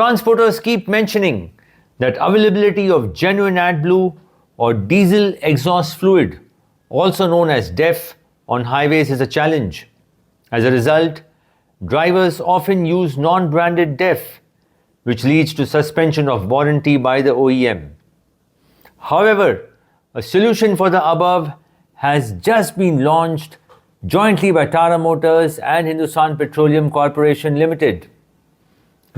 Transporters keep mentioning that availability of genuine Adblue or diesel exhaust fluid, also known as DEF, on highways is a challenge. As a result, drivers often use non-branded DEF, which leads to suspension of warranty by the OEM. However, a solution for the above has just been launched jointly by Tata Motors and Hindustan Petroleum Corporation Limited.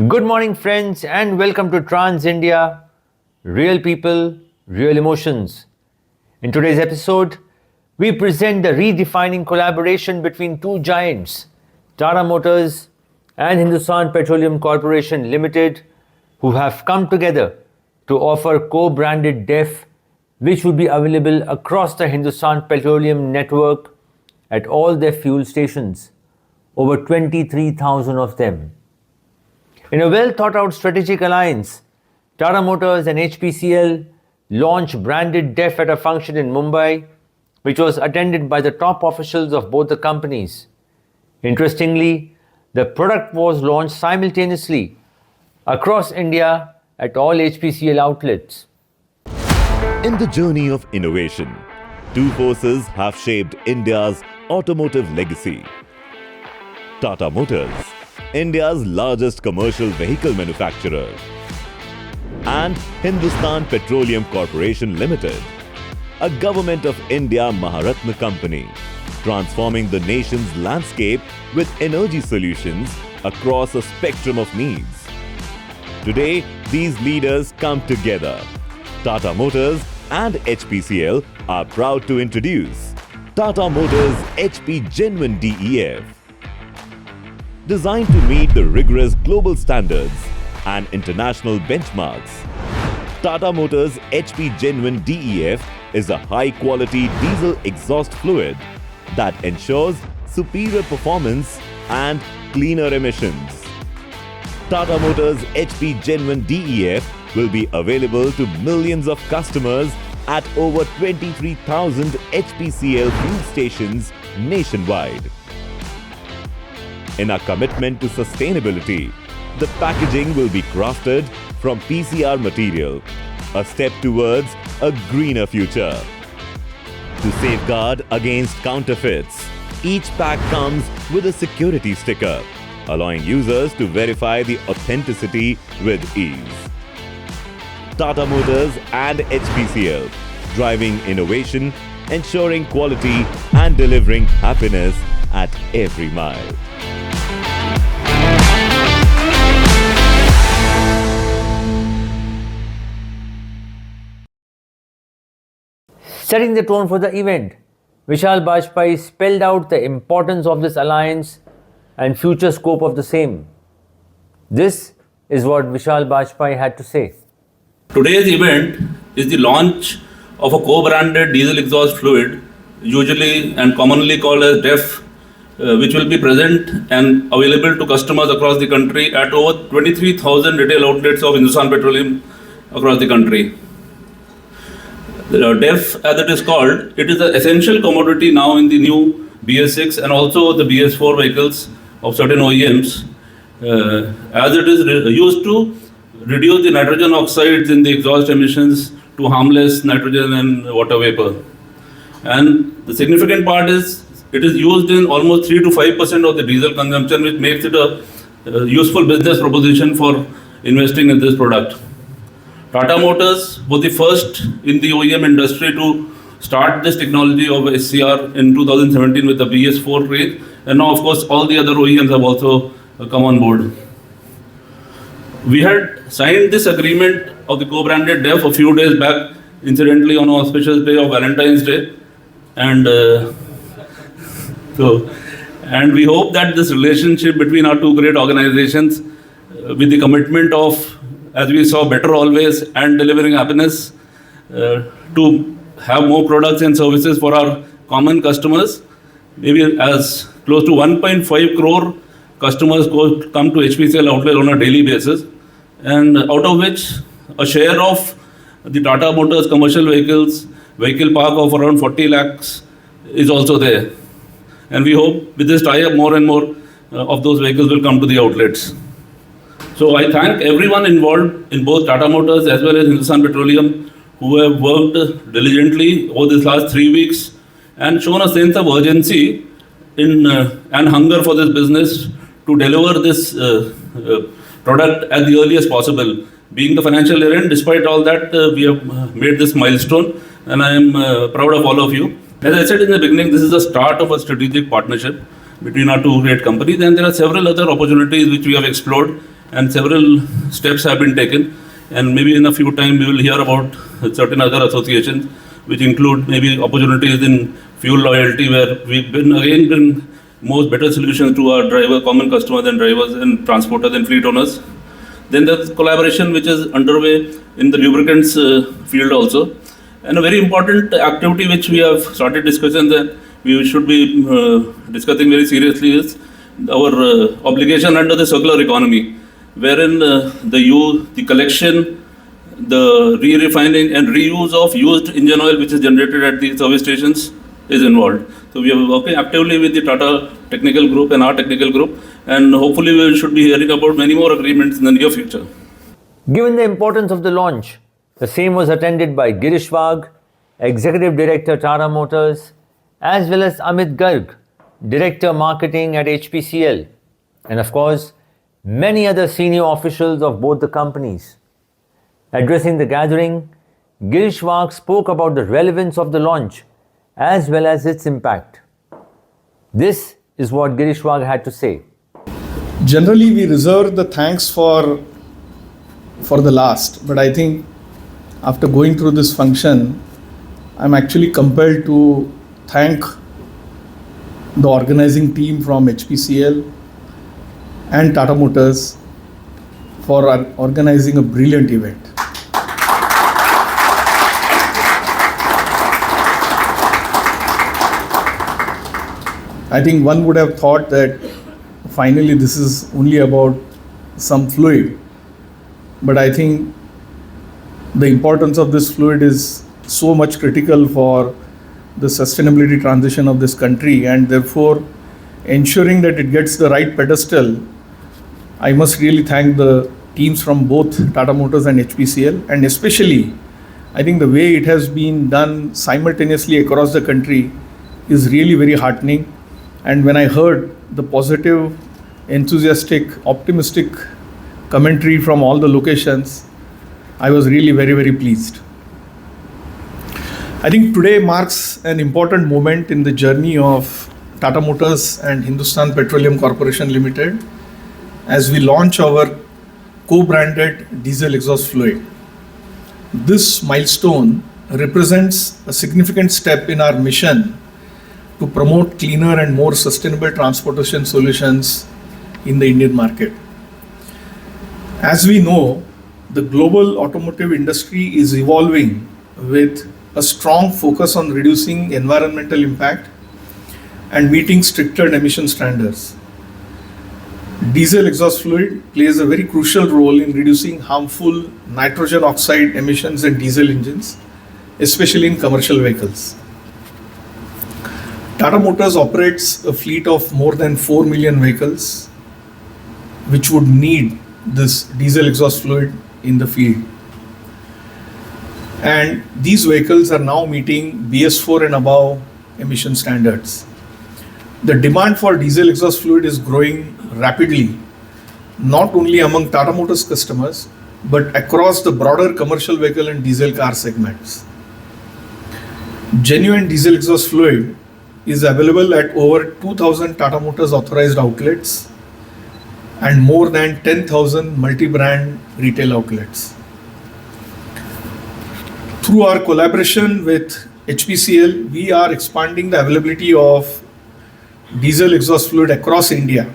Good morning, friends, and welcome to Trans India, Real People, Real Emotions. In today's episode, we present the redefining collaboration between two giants, Tata Motors and Hindustan Petroleum Corporation Limited, who have come together to offer co-branded DEF, which would be available across the Hindustan Petroleum network at all their fuel stations, over 23,000 of them. In a well-thought-out strategic alliance, Tata Motors and HPCL launched branded DEF at a function in Mumbai, which was attended by the top officials of both the companies. Interestingly, the product was launched simultaneously across India at all HPCL outlets. In the journey of innovation, two forces have shaped India's automotive legacy. Tata Motors, India's largest commercial vehicle manufacturer, and Hindustan Petroleum Corporation Limited, a Government of India Maharatna company, transforming the nation's landscape with energy solutions across a spectrum of needs. Today, these leaders come together. Tata Motors and HPCL are proud to introduce Tata Motors HP Genuine DEF. Designed to meet the rigorous global standards and international benchmarks, Tata Motors HP Genuine DEF is a high-quality diesel exhaust fluid that ensures superior performance and cleaner emissions. Tata Motors HP Genuine DEF will be available to millions of customers at over 23,000 HPCL fuel stations nationwide. In our commitment to sustainability, the packaging will be crafted from PCR material, a step towards a greener future. To safeguard against counterfeits, each pack comes with a security sticker, allowing users to verify the authenticity with ease. Tata Motors and HPCL, driving innovation, ensuring quality and delivering happiness at every mile. Setting the tone for the event, Vishal Bajpayee spelled out the importance of this alliance and future scope of the same. This is what Vishal Bajpayee had to say. Today's event is the launch of a co-branded diesel exhaust fluid, usually and commonly called as DEF, which will be present and available to customers across the country at over 23,000 retail outlets of Hindustan Petroleum across the country. The DEF, as it is called, it is an essential commodity now in the new BS6 and also the BS4 vehicles of certain OEMs, as it is used to reduce the nitrogen oxides in the exhaust emissions to harmless nitrogen and water vapor. And the significant part is it is used in almost 3 to 5% of the diesel consumption, which makes it a useful business proposition for investing in this product. Tata Motors was the first in the OEM industry to start this technology of SCR in 2017 with the BS4 range, and now of course all the other OEMs have also come on board. We had signed this agreement of the co-branded DEF a few days back, incidentally on an auspicious day of Valentine's Day, and we hope that this relationship between our two great organizations, with the commitment of, as we saw, better always and delivering happiness, to have more products and services for our common customers. Maybe as close to 1.5 crore customers come to HPCL outlet on a daily basis, and out of which a share of the Tata Motors commercial vehicle park of around 40 lakhs is also there. And we hope with this tie-up more and more of those vehicles will come to the outlets. So I thank everyone involved in both Tata Motors as well as Hindustan Petroleum who have worked diligently over these last 3 weeks and shown a sense of urgency in and hunger for this business to deliver this product at the earliest possible. Being the financial year end, despite all that, we have made this milestone, and I am proud of all of you. As I said in the beginning, this is the start of a strategic partnership between our two great companies, and there are several other opportunities which we have explored, and several steps have been taken. And maybe in a few time we will hear about certain other associations, which include maybe opportunities in fuel loyalty, where we've been most better solutions to our common customers and drivers and transporters and fleet owners. Then there's collaboration which is underway in the lubricants field also. And a very important activity which we have started discussing that we should be discussing very seriously is our obligation under the circular economy, wherein the collection, the re-refining and reuse of used engine oil which is generated at the service stations is involved. So we are working actively with the Tata technical group and our technical group, and hopefully we should be hearing about many more agreements in the near future. Given the importance of the launch, the same was attended by Girish Wagh, Executive Director Tata Motors, as well as Amit Garg, Director Marketing at HPCL, and of course, many other senior officials of both the companies. Addressing the gathering, Girish Wagh spoke about the relevance of the launch as well as its impact. This is what Girish Wagh had to say. Generally, we reserve the thanks for the last, but I think after going through this function, I'm actually compelled to thank the organizing team from HPCL and Tata Motors for organizing a brilliant event. I think one would have thought that finally this is only about some fluid, but I think the importance of this fluid is so much critical for the sustainability transition of this country, and therefore ensuring that it gets the right pedestal. I must really thank the teams from both Tata Motors and HPCL, and especially I think the way it has been done simultaneously across the country is really very heartening. And when I heard the positive, enthusiastic, optimistic commentary from all the locations, I was really very, very pleased. I think today marks an important moment in the journey of Tata Motors and Hindustan Petroleum Corporation Limited as we launch our co-branded diesel exhaust fluid. This milestone represents a significant step in our mission to promote cleaner and more sustainable transportation solutions in the Indian market. As we know, the global automotive industry is evolving with a strong focus on reducing environmental impact and meeting stricter emission standards. Diesel exhaust fluid plays a very crucial role in reducing harmful nitrogen oxide emissions in diesel engines, especially in commercial vehicles. Tata Motors operates a fleet of more than 4 million vehicles which would need this diesel exhaust fluid in the field. And these vehicles are now meeting BS4 and above emission standards. The demand for diesel exhaust fluid is growing rapidly, not only among Tata Motors customers, but across the broader commercial vehicle and diesel car segments. Genuine diesel exhaust fluid is available at over 2,000 Tata Motors authorized outlets and more than 10,000 multi-brand retail outlets. Through our collaboration with HPCL, we are expanding the availability of diesel exhaust fluid across India.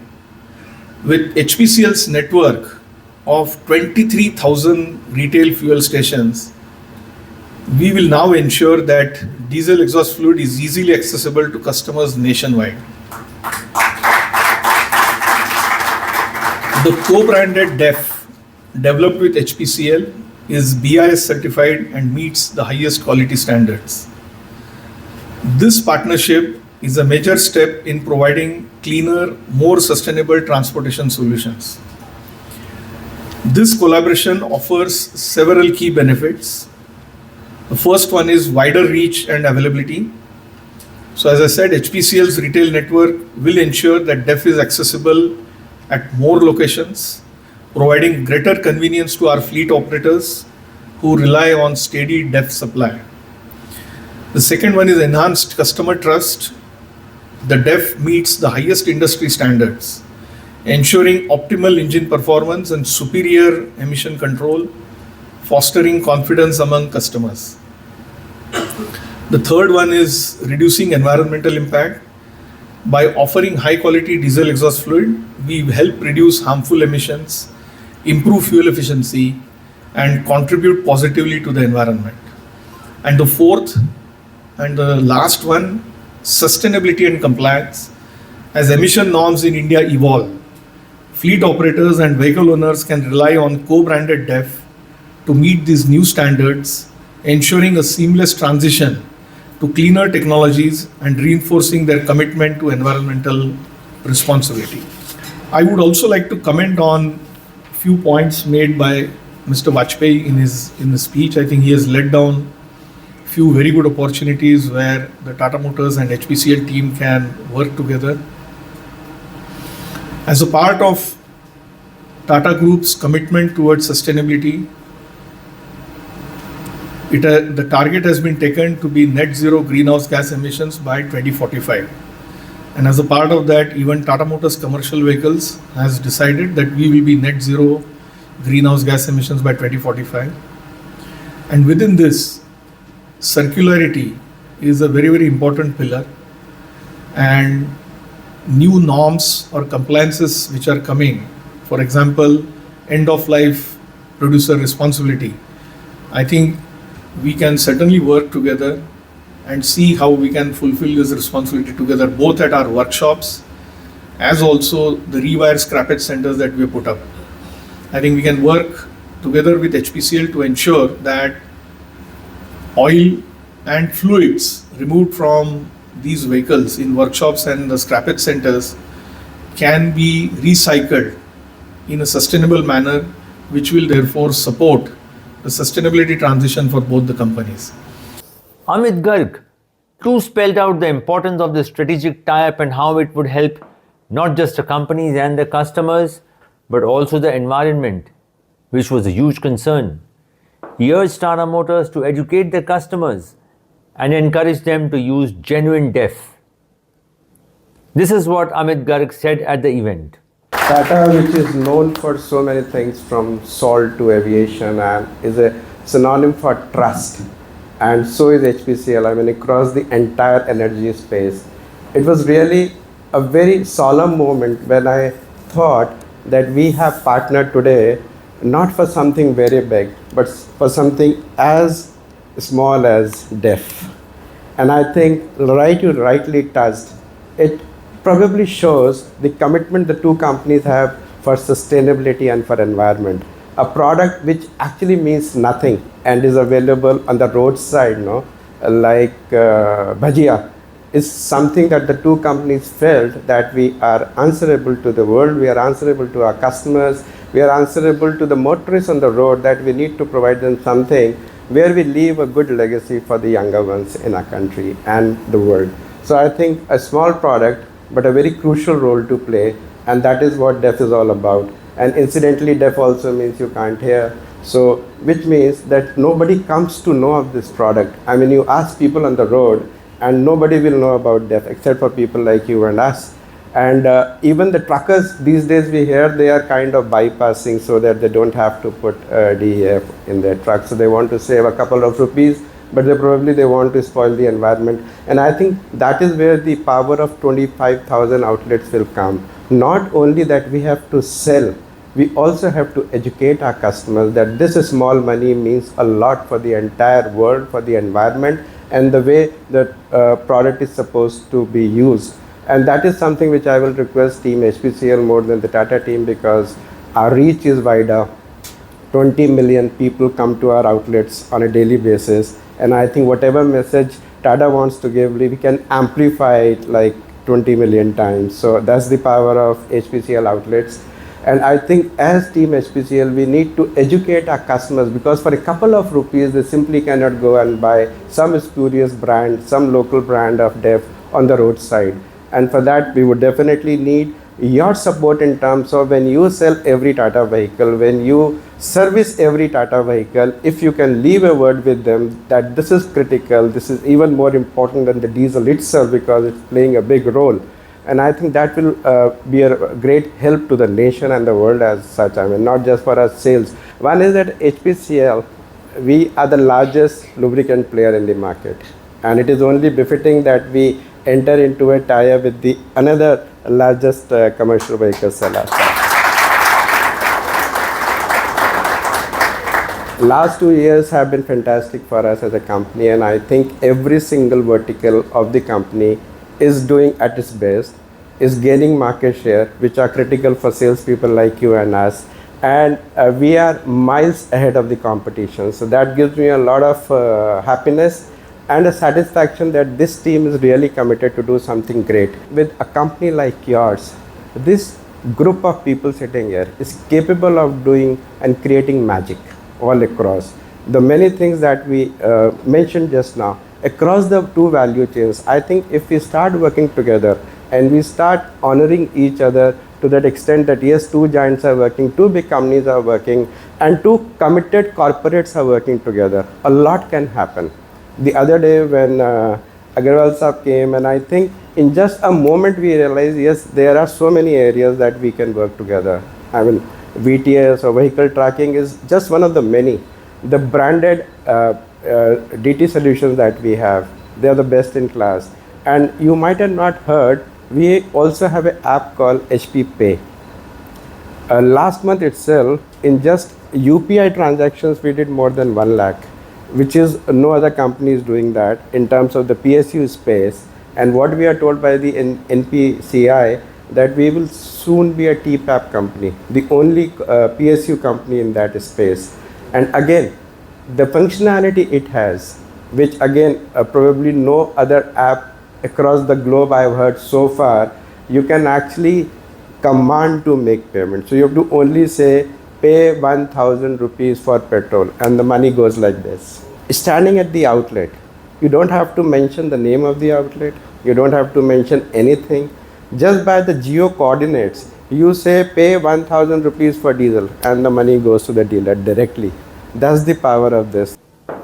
With HPCL's network of 23,000 retail fuel stations, we will now ensure that diesel exhaust fluid is easily accessible to customers nationwide. The co-branded DEF developed with HPCL is BIS certified and meets the highest quality standards. This partnership is a major step in providing cleaner, more sustainable transportation solutions. This collaboration offers several key benefits. The first one is wider reach and availability. So as I said, HPCL's retail network will ensure that DEF is accessible at more locations, providing greater convenience to our fleet operators who rely on steady DEF supply. The second one is enhanced customer trust. The DEF meets the highest industry standards, ensuring optimal engine performance and superior emission control, fostering confidence among customers. The third one is reducing environmental impact. By offering high quality diesel exhaust fluid, we help reduce harmful emissions, improve fuel efficiency, and contribute positively to the environment. And the fourth and the last one, sustainability and compliance. As emission norms in India evolve, fleet operators and vehicle owners can rely on co-branded DEF to meet these new standards, ensuring a seamless transition to cleaner technologies and reinforcing their commitment to environmental responsibility. I would also like to comment on a few points made by Mr. Vajpayee in his speech. I think he has led down a few very good opportunities where the Tata Motors and HPCL team can work together. As a part of Tata Group's commitment towards sustainability, the target has been taken to be net zero greenhouse gas emissions by 2045. And as a part of that, even Tata Motors commercial vehicles has decided that we will be net zero greenhouse gas emissions by 2045. And within this, circularity is a very, very important pillar. And new norms or compliances which are coming, for example, end of life producer responsibility, I think we can certainly work together and see how we can fulfill this responsibility together, both at our workshops as also the rewire scrappage centers that we put up. I think we can work together with HPCL to ensure that oil and fluids removed from these vehicles in workshops and the scrappage centers can be recycled in a sustainable manner, which will therefore support the sustainability transition for both the companies. Amit Garg too spelled out the importance of the strategic tie-up and how it would help not just the companies and the customers, but also the environment, which was a huge concern. He urged Tata Motors to educate their customers and encourage them to use genuine DEF. This is what Amit Garg said at the event. Tata, which is known for so many things from salt to aviation, and is a synonym for trust. And so is HPCL, I mean, across the entire energy space. It was really a very solemn moment when I thought that we have partnered today not for something very big, but for something as small as DEF. And I think you rightly touched, it probably shows the commitment the two companies have for sustainability and for environment. A product which actually means nothing and is available on the roadside, like bhajia, is something that the two companies felt that we are answerable to the world, we are answerable to our customers, we are answerable to the motorists on the road, that we need to provide them something where we leave a good legacy for the younger ones in our country and the world. So I think a small product, but a very crucial role to play, and that is what DEF is all about. And incidentally, DEF also means you can't hear, so which means that nobody comes to know of this product. I mean, you ask people on the road and nobody will know about DEF except for people like you and us. And even the truckers these days, we hear they are kind of bypassing so that they don't have to put DEF in their truck. So they want to save a couple of rupees, but they want to spoil the environment. And I think that is where the power of 25,000 outlets will come. Not only that we have to sell, we also have to educate our customers that this small money means a lot for the entire world, for the environment, and the way that product is supposed to be used. And that is something which I will request Team HPCL more than the Tata team, because our reach is wider. 20 million people come to our outlets on a daily basis. And I think whatever message Tata wants to give, we can amplify it like 20 million times. So that's the power of HPCL outlets. And I think as Team HPCL, we need to educate our customers, because for a couple of rupees, they simply cannot go and buy some spurious brand, some local brand of DEF on the roadside. And for that, we would definitely need your support in terms of when you sell every Tata vehicle, when you service every Tata vehicle, if you can leave a word with them that this is critical, this is even more important than the diesel itself because it's playing a big role. And I think that will be a great help to the nation and the world as such. I mean, not just for our sales. One is that HPCL, we are the largest lubricant player in the market. And it is only befitting that we enter into a tie-up with the another largest commercial vehicle seller. Last 2 years have been fantastic for us as a company, and I think every single vertical of the company is doing at its best, is gaining market share, which are critical for salespeople like you and us. And we are miles ahead of the competition. So that gives me a lot of happiness and a satisfaction that this team is really committed to do something great. With a company like yours, this group of people sitting here is capable of doing and creating magic all across. The many things that we mentioned just now, across the two value chains, I think if we start working together and we start honoring each other to that extent that yes, two giants are working, two big companies are working, and two committed corporates are working together, a lot can happen. The other day when Agarwal Saab came, and I think in just a moment we realized, yes, there are so many areas that we can work together. I mean, VTS or vehicle tracking is just one of the many. The branded DT solutions that we have, they are the best in class. And you might have not heard, we also have an app called HP Pay. Last month itself, in just UPI transactions, we did more than 1 lakh, which is no other company is doing that in terms of the PSU space. And what we are told by the NPCI, that we will soon be a TPAP company, the only PSU company in that space. And again, the functionality it has, which again probably no other app across the globe I've heard so far, you can actually command to make payment. So you have to only say pay 1,000 rupees for petrol and the money goes like this. Standing at the outlet, you don't have to mention the name of the outlet, you don't have to mention anything. Just by the geo coordinates, you say pay 1,000 rupees for diesel and the money goes to the dealer directly. That's the power of this.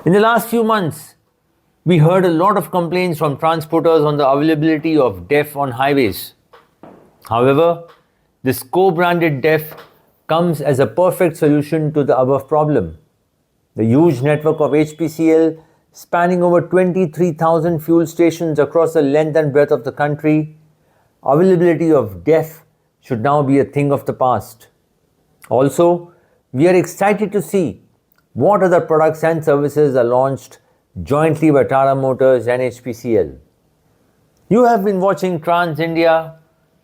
In the last few months, we heard a lot of complaints from transporters on the availability of DEF on highways. However, this co-branded DEF comes as a perfect solution to the above problem. The huge network of HPCL, spanning over 23,000 fuel stations across the length and breadth of the country, availability of DEF should now be a thing of the past. Also, we are excited to see what other products and services are launched jointly by Tata Motors and HPCL. You have been watching Trans India,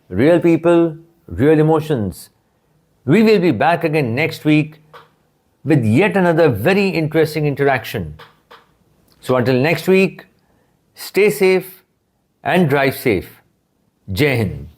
real people, real emotions. We will be back again next week with yet another very interesting interaction. So until next week, stay safe and drive safe. Jai Hind.